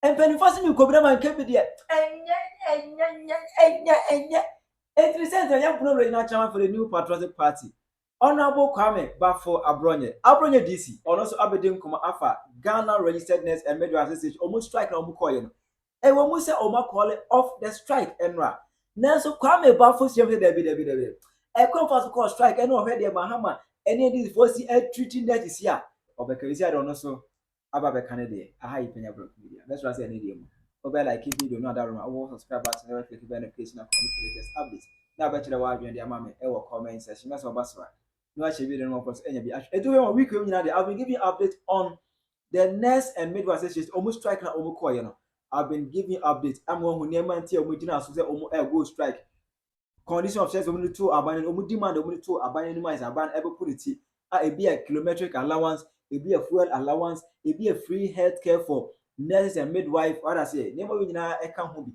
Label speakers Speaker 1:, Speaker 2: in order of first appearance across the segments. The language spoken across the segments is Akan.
Speaker 1: And Pennyfossi, you Kwabena Mintah be there. It resents a young pro chairman for the new Patriotic Party. Honorable Kwabena Mintah Abronye DC, or also Abedin Kuma Afa, Ghana Registered Nurse and Midwife Association, almost strike on Mukoyen. And when we say Oma call it off the strike, Enra. Now, so Kwabena Mintah, Debbie. A conference call strike, and already Mahama, any of these voices treating that is here. Or because I don't know so about the Canada. I hide Penyah media. That's what I say. An idiom. Over like if you do not I will subscribe to never click the notification of the latest updates. Now, bet you the wide and the amount of comment section. That's what Basra. No, actually, we don't know what's any. I do a week. I've been giving updates on the nurse and midwife association. Almost strike now. I've been giving updates. I'm one who never until we didn't say go strike. Condition of shares only two abandon demand only two abandon is abandon able put it be a kilometric allowance, it be a fuel allowance, it be a free health care for nurses and midwife. What I say, never win a account hobby.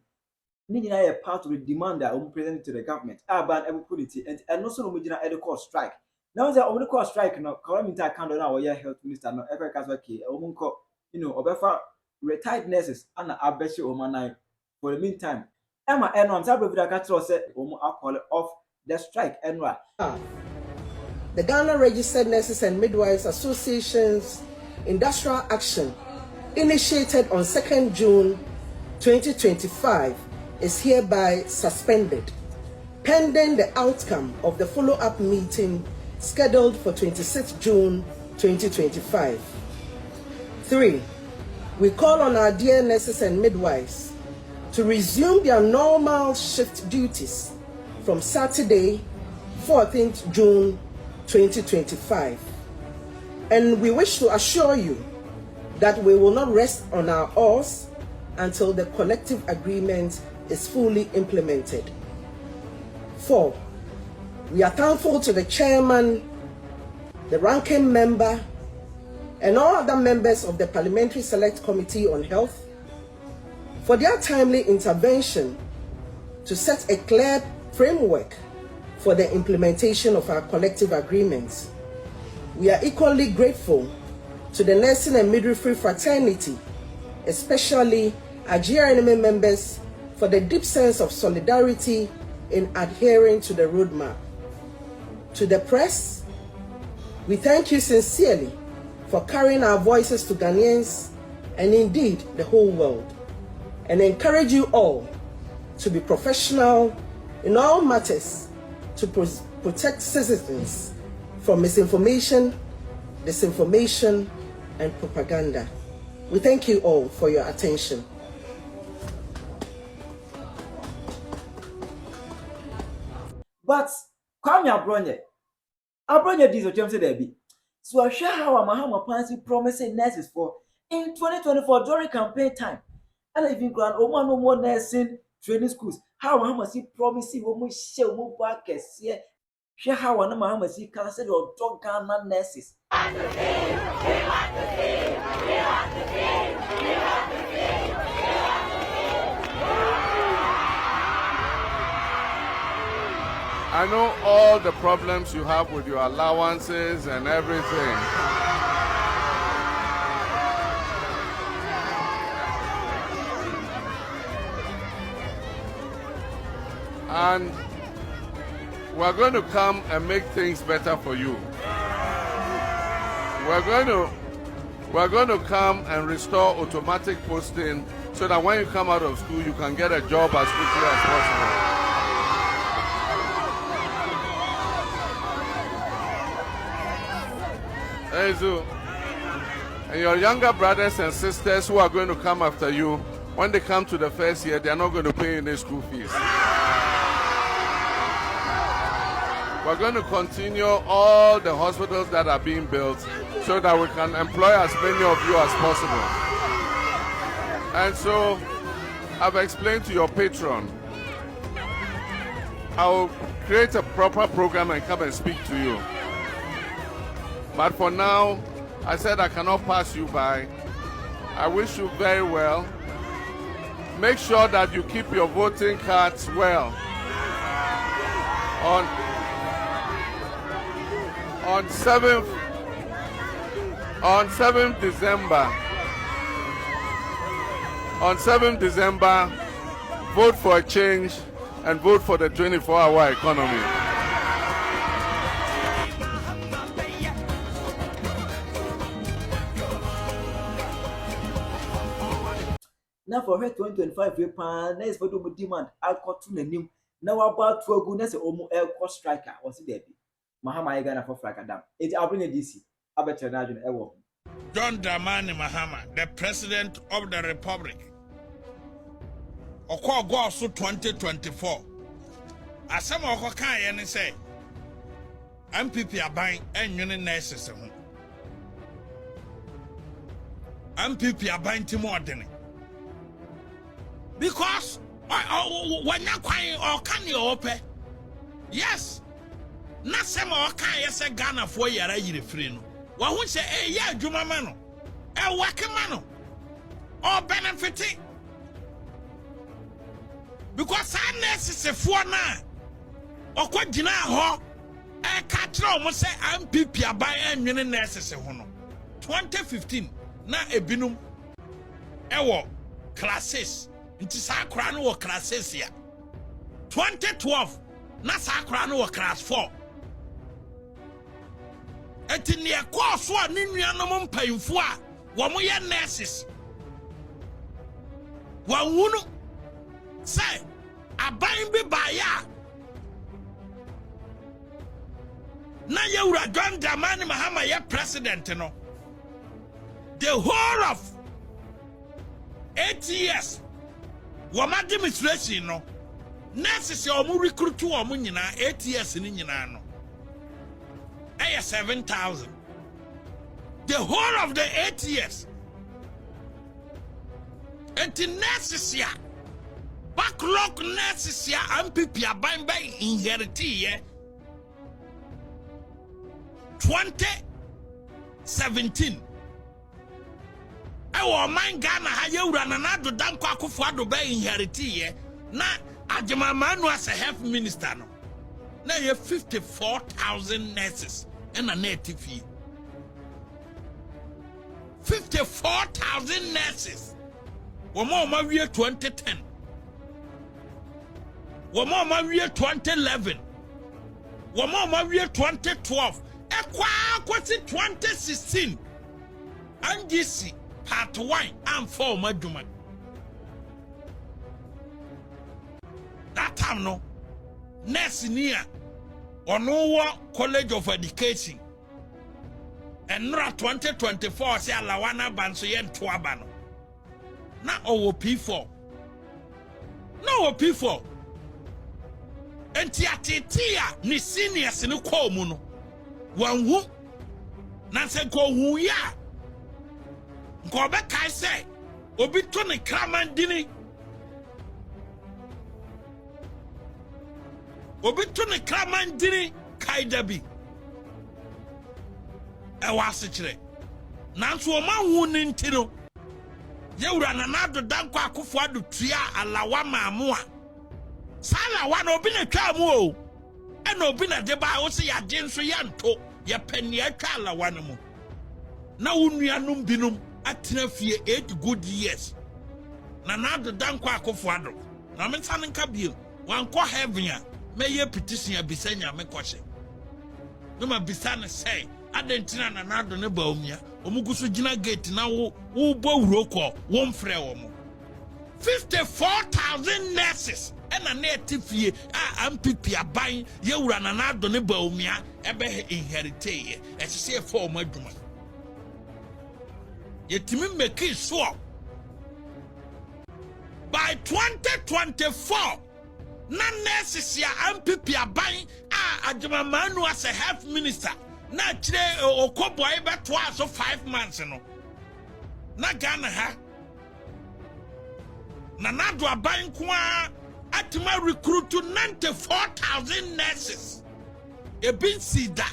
Speaker 1: Need a part of the demand that we present to the government. Ban able put it and also we did a call strike. Now the only call strike no Parliamentary account on our health minister no ever cast okay obefa retired nurses and abeshi omanai for the meantime. Emma and on top of the cattle said, call off the strike. Enra.
Speaker 2: The Ghana Registered Nurses and Midwives Association's industrial action, initiated on 2nd June 2025, is hereby suspended, pending the outcome of the follow-up meeting scheduled for 26th June 2025. 3. We call on our dear nurses and midwives to resume their normal shift duties from Saturday, 14th June 2025. And we wish to assure you that we will not rest on our oars until the collective agreement is fully implemented. 4. We are thankful to the chairman, the ranking member, and all other members of the Parliamentary Select Committee on Health for their timely intervention to set a clear framework for the implementation of our collective agreements. We are equally grateful to the nursing and midwifery fraternity, especially our GRNMA members, for the deep sense of solidarity in adhering to the roadmap. To the press, we thank you sincerely for carrying our voices to Ghanaians and indeed the whole world, and encourage you all to be professional in all matters to protect citizens from misinformation, disinformation, and propaganda. We thank you all for your attention.
Speaker 1: But Abronye DC James Debbie. So I share how Mahama plans to promise nurses for in 2024 during campaign time. And even grant no more nursing training schools. How Mahama see promising woman share more back here. Share how Mahama see cancel or dog Ghana nurses.
Speaker 3: I know all the problems you have with your allowances and everything. And we're going to come and make things better for you. We're going to come and restore automatic posting so that when you come out of school, you can get a job as quickly as possible. And your younger brothers and sisters who are going to come after you, when they come to the first year, they are not going to pay any school fees. We're going to continue all the hospitals that are being built so that we can employ as many of you as possible. And so I've explained to your patron, I'll create a proper program and come and speak to you. But for now, I said I cannot pass you by. I wish you very well. Make sure that you keep your voting cards well. On 7th December, On 7th December, vote for a change and vote for the 24-hour economy.
Speaker 1: Now for her 2025 year plan, next for the demand, I'll cut to the name. Now about 12 goodness or air cost striker or see there. Mahama Ghana for Fracadam. It's Abronye DC. I bet you're not ever.
Speaker 4: John Dramani Mahama, the President of the Republic. Oko go so 2024. Asema oko kan ye ne say MPP aban enwene nurses ho. MPP aban ti mo odene. Because when you kwan or can you open? Yes. Na sema oko kan ye say Ghana for yara yire free no. Wa hu say ya adwuma ma no. Work ma no. Or benefit. Because I necessary na okwa gina ho e ka kire o mo say MPP aban enwene necessary ho no 2015 na ebinum ewo classes nti sa akra no wo classes ya 2012 na sa akra no wo class 4 enti ne ekọ so a ne nuanom mpayimfo a wo mo ye nurses wa wunu say aban bi baya na yewura John Dramani Mahama ye president no the whole of 8 years wo ma demonstration no nurses o mu recruit wo mu nyina 8 years ni nyina no 7,000 the whole of the 8 years and nurses ya backlog nurses ya MPP aban by inherit ye 2017 ewo man Ghana ha yewura na nado danko akofo ado by inherit ye na Adjuma Manu as a health minister no na ye 54,000 nurses and a native fee 54,000 nurses Wama year 2010 Wama year 2011 Wama year 2012 Kwasi 2016 NGC part 1 and 4 maduma that time no nurse near Onowa College of Education and NRA 2024 say alawana banso yen tuabano na owo P4 no P4 enti atetia ni seniors ni kwa mu no wanhu na se ko hu ya nko be kai say obi to ne kraman dini obi to ne kraman dini kai dabi e wase kire nanso o ma hu ni ntino yewura na nado danko akofo ado tua alawa maamu a sala wa na obi na twa mu o e na obi na de ba wo se ya de nso ya nto ya Penyah twa alawa no mu na unuanum binum atena fie 8 good years na nado danko akofo ado na me nsa nka biem wanko heaven a meye petition ya bisanya me kwose no ma bisana say adentina na nado ne baumia omuguso gina gate na wo bo wuroko wo mfre wo mo 54,000 nurses ena na etifie a MPP aban yewura na nado ne baumia ebe inherite ye esese for mo adwuma yetimi make sure by 2024 na nurses ya MPP aban Adjuma Manu as a health minister na kire okobo ebe to aso 5 months no na Ghana ha na nado aban kwa atima recruit 94,000 nurses ebin sida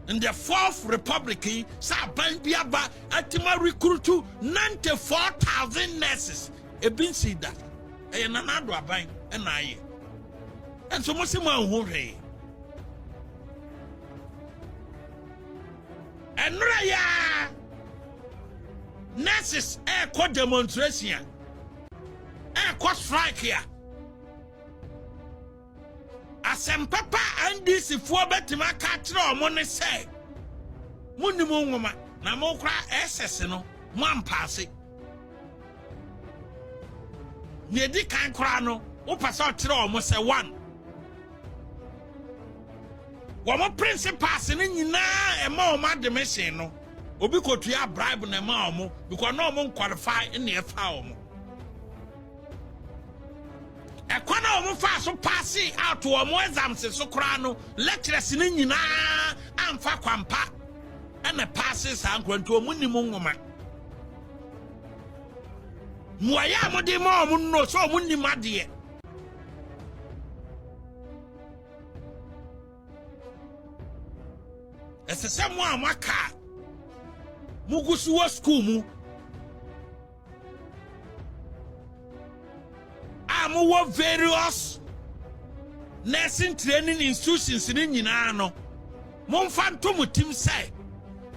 Speaker 4: in the 4th Republic sa ban biaba atima recruit 94,000 nurses ebin sida e na nado aban e na aye and so much more hurry. And Raya nurses ɛkɔ demonstration ɛkɔ strike here. Asempapa NDC for betima kachira omo ne say munimu nwoma na mo kra SS no mo ampase ne di kan kra no wo pasa otira omo say one wo mo principals ne nyina e ma o ma demission no obi kotua bribe na ma omo because no omo qualify in e fa omo ekwana omo fa so pass out omo exams so kra no lecturers ne nyina amfa kwampa ena passes ankwanto omo nimu nwoma muaya mo de ma omo no so omo nimade esese mo amaka mugusu wa school mu amu various nursing training institutions ni nyina no momfa nto mutim sai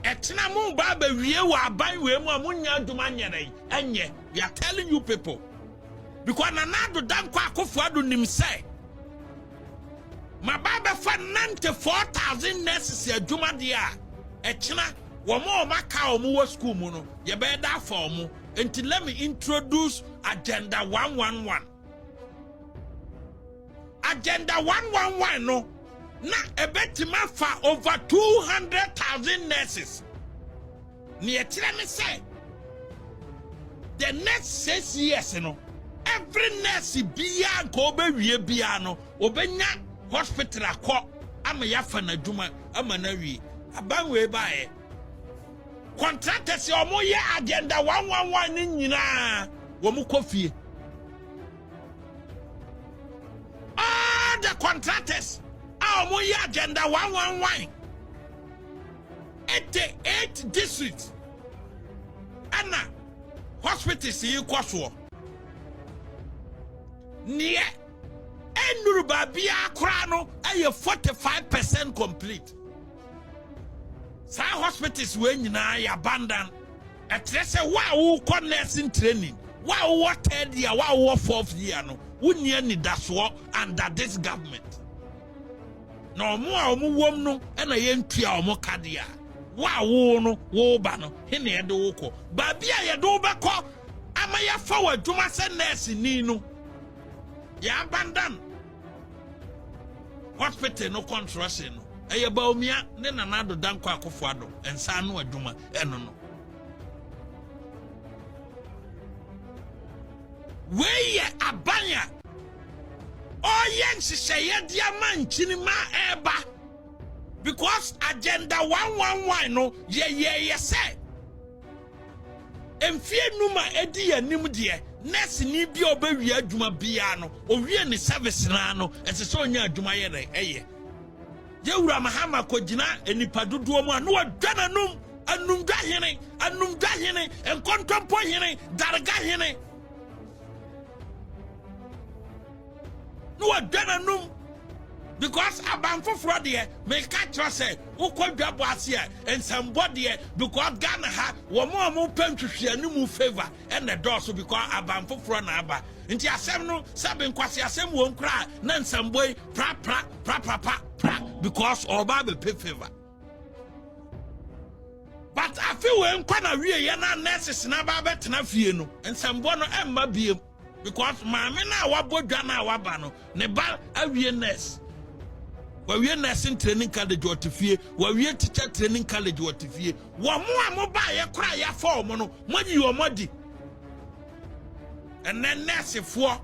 Speaker 4: etena mo ba ba wie wa aban we mu amunya aduma nyere enye we are telling you people because nanado danko akofo ado nim sai ma ba ba fa 94,000 nurses aduma dia etena wo mo maka o mu school mu no ye be da for mu until let me introduce agenda 111. Agenda 111 no na ebetima fa over 200,000 nurses. Ni etire me say the next 6 years no every nurse bia ko be wie bia no obenya hospital akọ ama ya fa na duma ama na wie aban we bae contractors omo ye agenda 111 ni nyina wo mu kofie. All the contractors are on agenda 111. 88 districts. Anna hospitals in Kwaswo. Near Enurubabia Krano, are 45% complete. Some hospitals when you abandoned. At least a wow, nursing training. Wow, what 3rd year, wow, what 4th year, no. Wouldn't need that war under this government. No more wom no, and I ain't tia or cadia. Wow, no, wobano, hene do woko. Babia ya do bako, amaya forward to my senders in Nino. Ya abandon hospital no contraction. Ayabao mia, then another danko akofado, and sanu a duma, and no. Weye abanya oyensi seye diamant chinima eba because agenda 111 no ye say emfie numa edi anim de nurse ni bi obawi adwuma bia no owie ne service na no esese onya adwuma ye re eye yewura Mahama kogina enipa dodo mu anu adwananum anumga hene enkontompo hene darga hene no adananum because abanfo frode me catch say ukwadwa boase and somebody because Ghana ha wo mo pantwhwea mu favor and the door so because abanfo fro na aba nti asem no sabe nkwase asem wo nkra na nsamboi pra because oba be pay favor but afi we nkwa na wie ye na nurses na ba betena fie no nsambo no emma biem because maame na wabodwa na waba no ne ba awie nurse wawie nursing training college otifie wawie teacher training college otifie wo mo ba ye kra ya form no moyi wo modi and then nurse for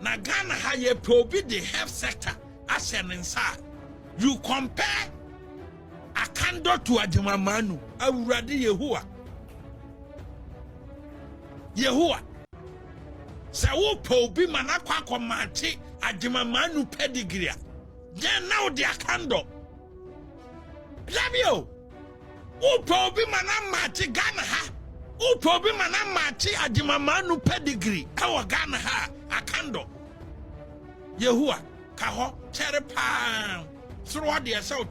Speaker 4: na Ghana ha ye probi the health sector asenensa you compare akando to adimamanu awurade Yehowa se wo probi manakwa komante adimamanu pedigree then now they are candle. Labio, who probably manamati Ghana ha, who probably manamati adimamanu pedigree, our Ghana ha, a candle. Yehua, Kaho, Cherepam, through what they are so.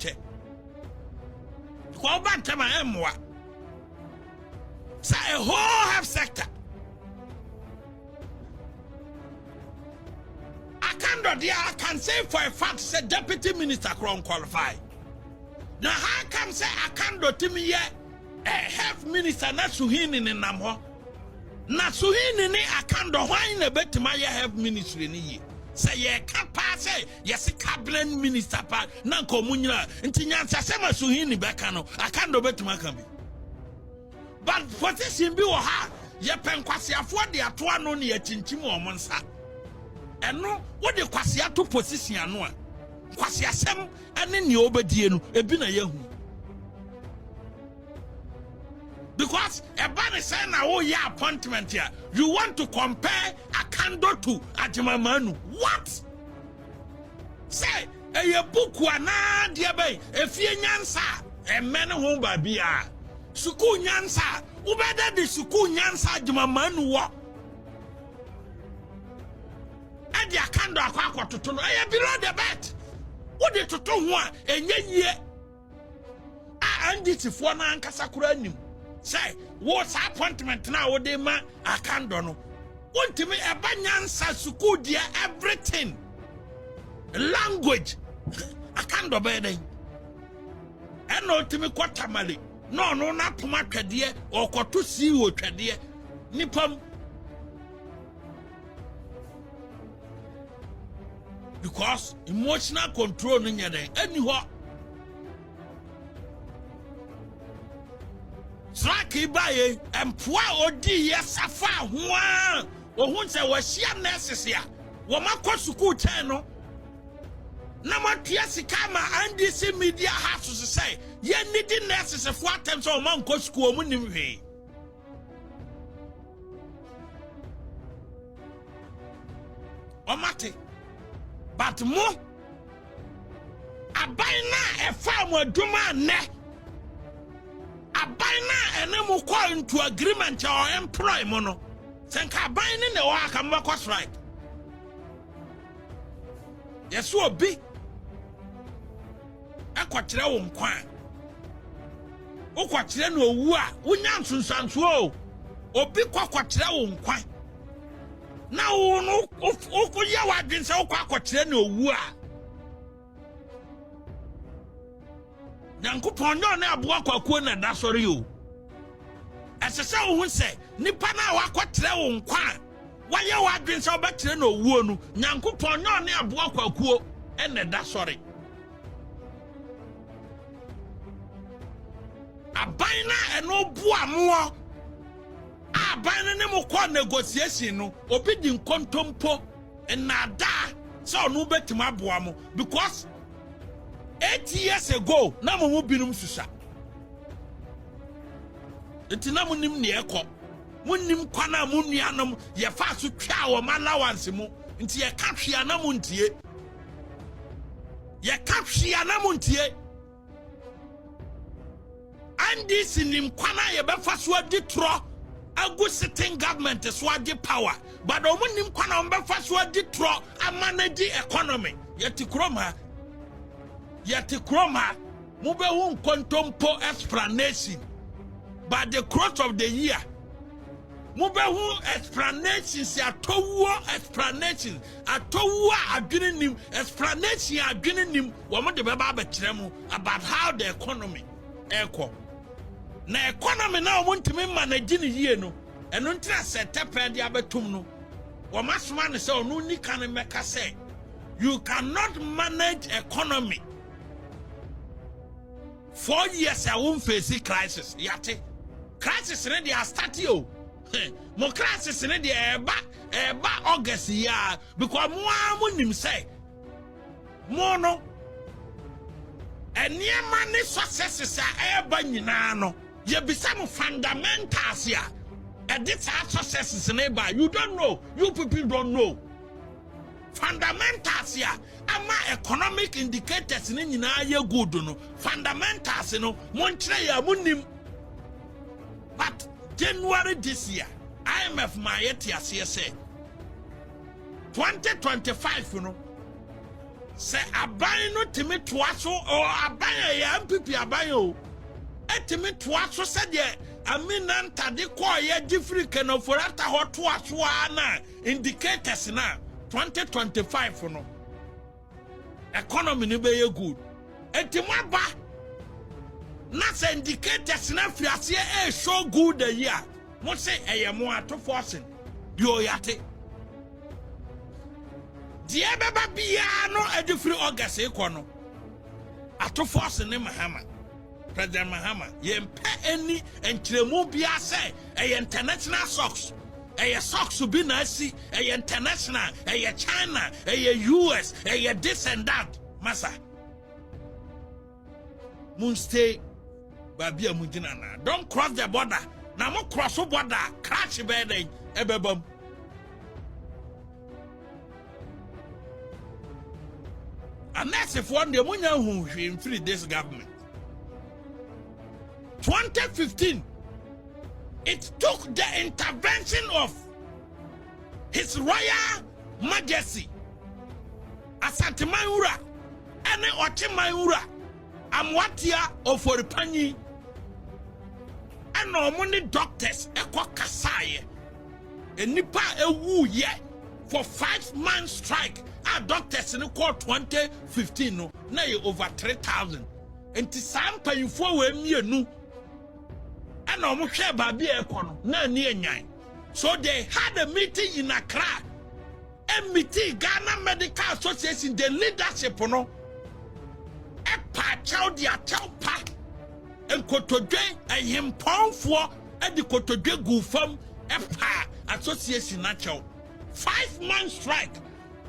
Speaker 4: Kwabena Mintah. Say a whole health sector. I can say for a fact, say deputy minister can't qualify. Now how come say I can't do to me yet? A health minister not suhini in Namho. Na suhini ni I can't do why in a bit to my health ministry ni. Say ye can't pass it. Yes, a cabinet minister part. Na komunya. Intinyan sa sema suhini bekano. I can't do bet to my kambi. But for this in be ha. Ye pen kwasi afwa di atwa no ni ye chinchimu omonsa. Eno what the kwasia to position ano a kwasia sem ene ne obedie no ebi na yehu because a ban is saying now your appointment here you want to compare Akando to Ajimamanu. What say a book wana dia bay efie nyansa e men ho ba bia suku nyansa ubeda di suku nyansa Ajimamanu wo Adi Akando akwa toto no e below the bed. What the toto ho a enye yie a anditi na ankasa kura anim say what's appointment na wo de ma Akando no wontimi eba nyansa suku dia everything language Akando be den eno timi kwatamale no na poma twede okoto si wo twede nipam because emotional control no nyade any ho striké baye empoa odi yesafa ho a ohun se wo hia nurses ya wo makọ school ten no na matua sika ma NDC media house to say ye need nurses for attempts o man ko school mu nim hwe o mate but mo abaina e fa mo aduma ne abaina ene mo call into agreement or employ mo no senka abaina ne wa aka mo ko strike yeso obi akwakyere wo nkwan ukwakyere no owu a wonya nsunsanso o obi kwakyere wo nkwan na wo no ukuya wadwen se ukwakyere no owu a Yankopon no na aboa kwakuo na da sori o esese wo hu se nipa na wakwakyere wo nkwan waye wadwen se obakyere no owu no Yankopon no na aboa kwakuo ene da sori abaina eno bua mo abaina ne mo kwa negotiation no obi di nkontompo enada so no betima boa mo because 8 years ago na mo binum susa etina mo nim ne ekọ mo nim kwana mo nuanom ye fa so twa wo allowance mu nti ye ka hwea na mo ntie ye ka hwea na mo ntie andi sinim kwana ye be fa so adi tro agu sitting government so adi power but o mo nim kwana o be fa so adi tro amanage economy yeti kroma mo be hu kontompo explanation by the close of the year mo be hu explanations atowo explanation atowo adwene nim explanation adwene nim wo mo de be ba kire mo about how the economy eko na economy na wo ntimi manage ni yie no eno ntra setepe de abetum no wo masoma ne se onu ni kan meka say you cannot manage economy 4 years I won't face crisis yate crisis ready has started o mo crisis ready eba August ya because mo nim say mo no eniema ne successes a eba nyina no ye bisa mo fundamentals ya edit successes neighbor you don't know you people don't know fundamentals ya ama economic indicators ni nyina ye good no fundamentals no monchire ya munim but January this year IMF my etiase say 2025 no say aban no timi toaso or aban ya MPP aban o etimi toaso say de Aminanta de kwa ye different kenoforata hot na indicators na 2025 no. Economy ni be ye good. Etimaba na se indicators na friase show good the year. Mo say eye mo ato forcing. Yo yate. Die beba bia no edifri August ekono. Ato forcing ne Mahama. President Mahama, yempe any entremu bia say a international socks. A socks to be nasi, a international, a China, a US, a this and that. Massa. Moon stay Babia Mudinana. Don't cross the border. Now mo cross the border. Crash bed ebebum. Unless if one day munya who in free this government. 2015, it took the intervention of His Royal Majesty Asante Mayura and Oche Mayura Amwatia of Penyah and no money doctors Eko Kasaye and Nipa Ewu ye for 5 months strike. Our doctors in the court 2015 no now over 3,000 and to some pay for we and almost share baby econo na near nine. So they had a meeting in Accra. MBT Ghana Medical Association, the leadership no a patchow dia pa and Kotodwe and him pound for and the Kotodwe Gufam a pa association natural 5 months strike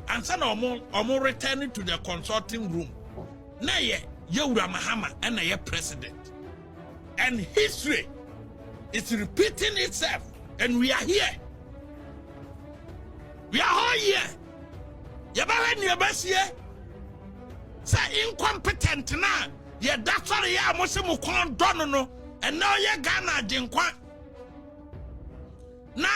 Speaker 4: and son or returning to the consulting room. Na ye Yewura Mahama and a president. And history is repeating itself, and we are here. We are all here. Yabawen yabasie. Say incompetent na. Ye that's why ya mose mu kon dono no. And now ye Ghana jinkwa. Na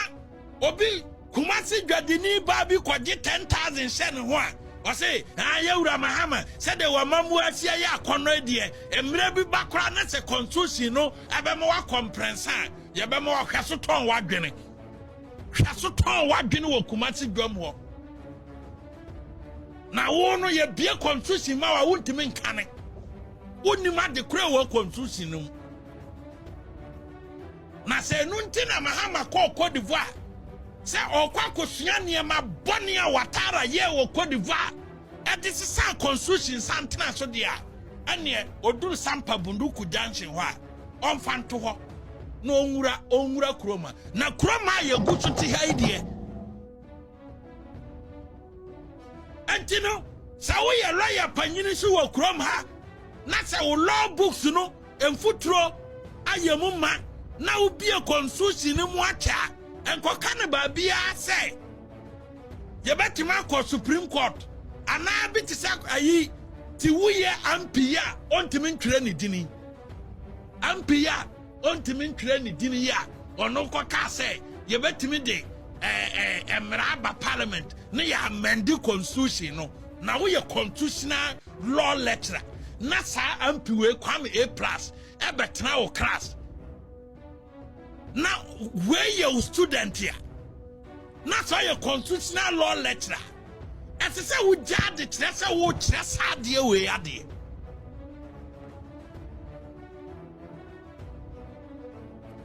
Speaker 4: obi kumasi dwadini babi kwaje 10,000 shen ho a. O say Yewura Mahama said they were mamu asia ya kono die. Emre bi bakra na se constitution no abemo wa comprensa. Yebemo wa hwaso ton wadwene. Hwaso ton wadwene wo kumasi dwam ho. Na wo no ye bie constitution ma wa wontimi nkane. Wonni ma de kura wo constitution no. Na se nu ntina Mahama ko Cote d'Ivoire. Se okwa kosua niema bone a watara ye wo Cote d'Ivoire. E this is a constitution santina so dia. Ane oduru sampa bunduku junction ho a onfanto ho. No onwura kroma. Na kroma ye gutu ti ha idie. Antino sa wo ye lawyer panyini so wo krom ha. Na sa wo law books no emfutro ayemu ma na wo bie constitution mu acha. Enko kan ba bia say ye betima ko Supreme Court ana bi ti say ayi ti wuye ampia ontimi ntwere ni dini ampia ontimi ntwere ni dini ya ono ko ka say ye betimi de emra ba parliament na ya amend constitution no na wo ye constitutional law lecturer na sa ampi we Kwame A+ e betena wo class. Now, where you student here? That's why you're constitutional law lecturer. As I say, we judge it. That's how we just had the way at it.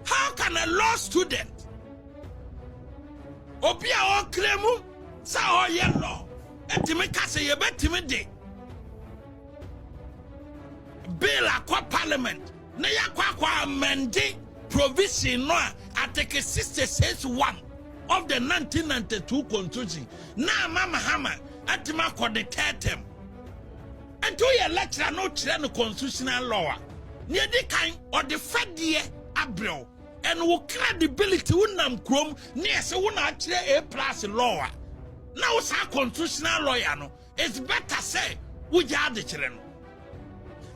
Speaker 4: How can a law student obia or claim sa o ye law? Etimika say you bet me de bill akwa parliament. Na yakwa amending provision no Article 66(1) of the 1992 Constitution. Na Mahama atima ko the third term. And to your lecturer no chire no constitutional law. Near the kind or the fedie abro and wo credibility unam krom near se wona chire A+ law. Now sa constitutional lawyer no it's better say we jade chire no.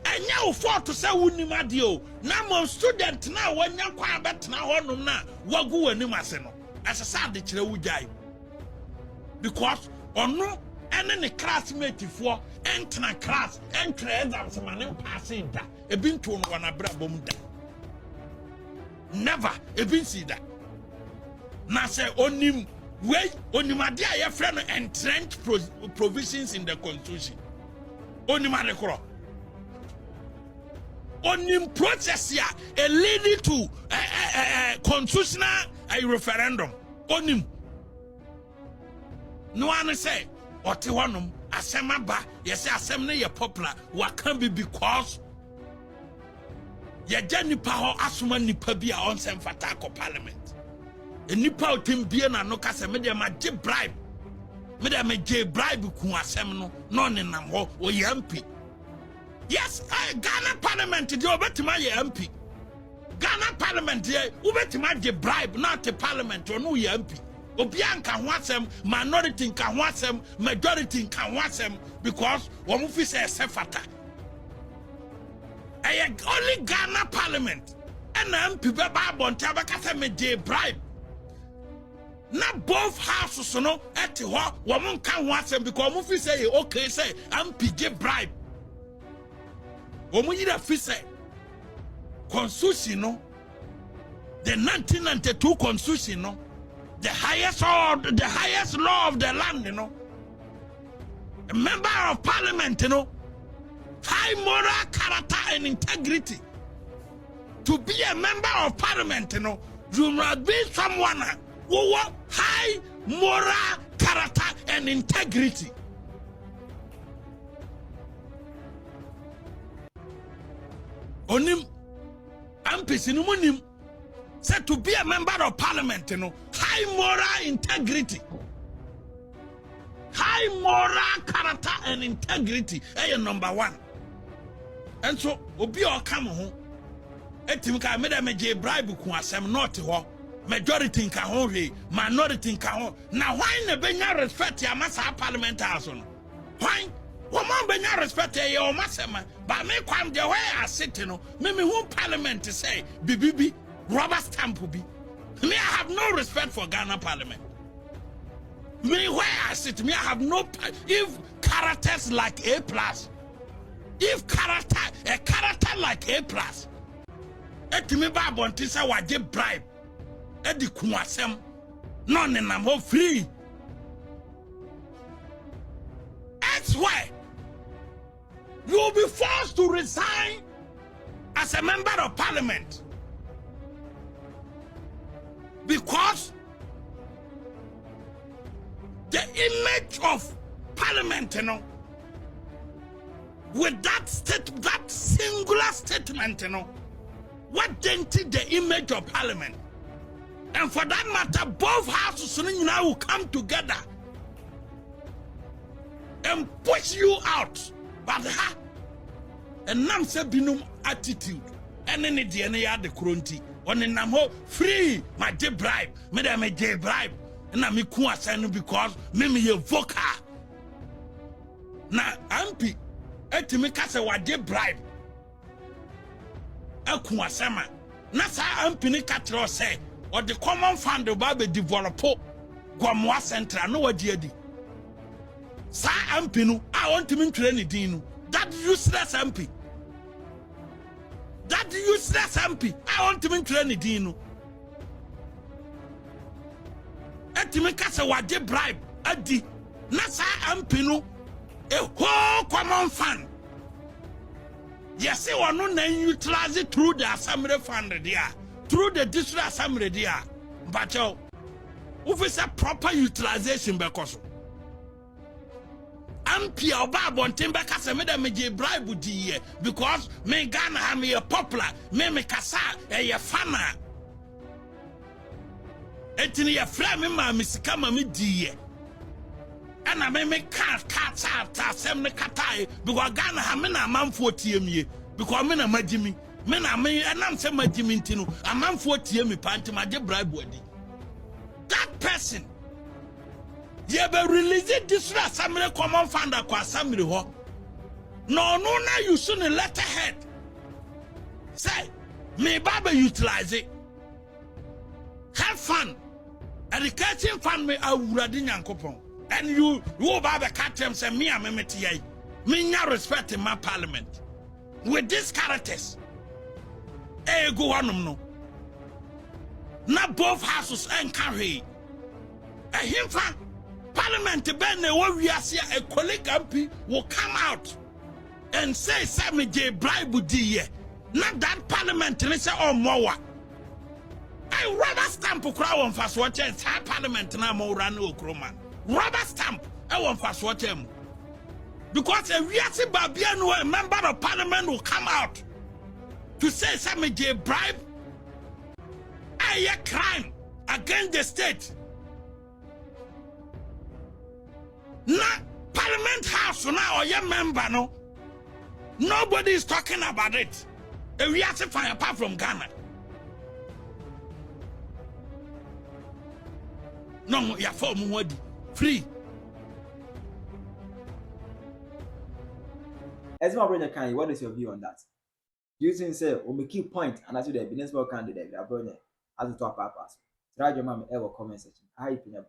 Speaker 4: And you fought to say Wunimadio. Now, student now when you quite bet now on na wagu and Nimaseno. As a sad the Chilewujai. Because on no and any classmate for enter class, enter exams, man, passing that. A bin to one a brabum. Never even see that. Now say onim way onimade a your friend entrenched provisions in the constitution. Onimade kro. Onim process ya a leading to constitutional referendum. Onim. No one say ote wanum asema ba yesi asem ne ye popular wa can be because ye nipa ho asoma nipa bi a onsem fata ko parliament. A nipa otimbie na no kase me de ma je bribe. Me de me je bribe ku asem no ne nam ho o ye MP. Yes, Ghana Parliament de obetima ye MP. Ghana Parliament de obetima je bribe not the Parliament or no ye MP. Obian can want them, minority can want them, majority can want them because one of us is sefata. Only Ghana Parliament and MP Babon Tabaka me de bribe. Not both houses, no, at what one can want them because one of us say okay, say MP give bribe. One need a fee say constitution, no, the 1992 constitution, no. The highest law of the land, you know. A member of parliament, you know. High moral character and integrity. To be a member of parliament, you know, you must be someone who has high moral character and integrity. Onim, I'm pissing monim. Said to be a member of parliament, you know, high moral integrity, high moral character and integrity. Number one. And so, obi or come home. Etimka made a major bribe ku asem not ho. Majority can home, minority can home. Now why ne benya respect ya masa parliament house no? Why? Woman benya respect ya masema. But me kwam the way I sit no. Me who parliament say bibibi. Rubber stamp will be. Me, I have no respect for Ghana Parliament. Me, where I sit, me, I have no. If characters like A+, if a character like A+, et me ba bontisa waje bribe, et di kuasem, none in am free. That's why you will be forced to resign as a member of parliament. Because the image of parliament, you know, with that singular statement, you know, what dented the image of parliament. And for that matter, both houses now will come together and push you out. But and nam se binum attitude. And then the DNA the currency. On the namo free my J bribe, me da me J bribe, and I me kuasenu because me ye voka. Na MP, etimi kase wa J bribe. E kuasema. Na sa MP ni katro say, or the common fund ba be develop Gwamwa Central no wadi. Sa MP no, I want to train it. That useless MP. That useless MP, I want to train it in. Etimikasa waje bribe, adi. Nasa MP no, a whole common fund. Yes, they were not utilize it through the assembly fund there, through the district assembly there. But if it's a proper utilization, because MP oba bontembe kasa me da me je bribe di because me Ghana ha me popular me kasa e fana etini ye fra me ma me sika ma me di ana me ka sem ne katai because Ghana ha me na manfo tie me because me na magimi me na me enam se magimi ntino amanfo tie me panti ma je bribe wadi. That person ye be release this assembly common fund akwa assembly ho. No na you soon a letterhead. Say me baba utilize it. Have fun. Education fund me awurade nyankopon. And you baba catch them say me amemeti ye. Me nya respect in my parliament. With these characters. Go on no. na both houses and carry a himfa parliament ben we a colleague MP will come out and say Sammy J bribe di not that parliament and say oh more I rubber stamp crowd on fast watch parliament na mo ran okroman rubber stamp I want fast watch him because a Wiasi Babiano, a member of parliament, will come out to say Sammy J bribe a crime against the state. Now, Parliament House now or your member no. Nobody is talking about it. A Wiasi fire apart from Ghana. No, you're for free.
Speaker 1: As my brother can, what is your view on that? Do you think say we make key point and as you the business candidate Abronye as a top purpose? Try your mom ever comment section. How you Penyah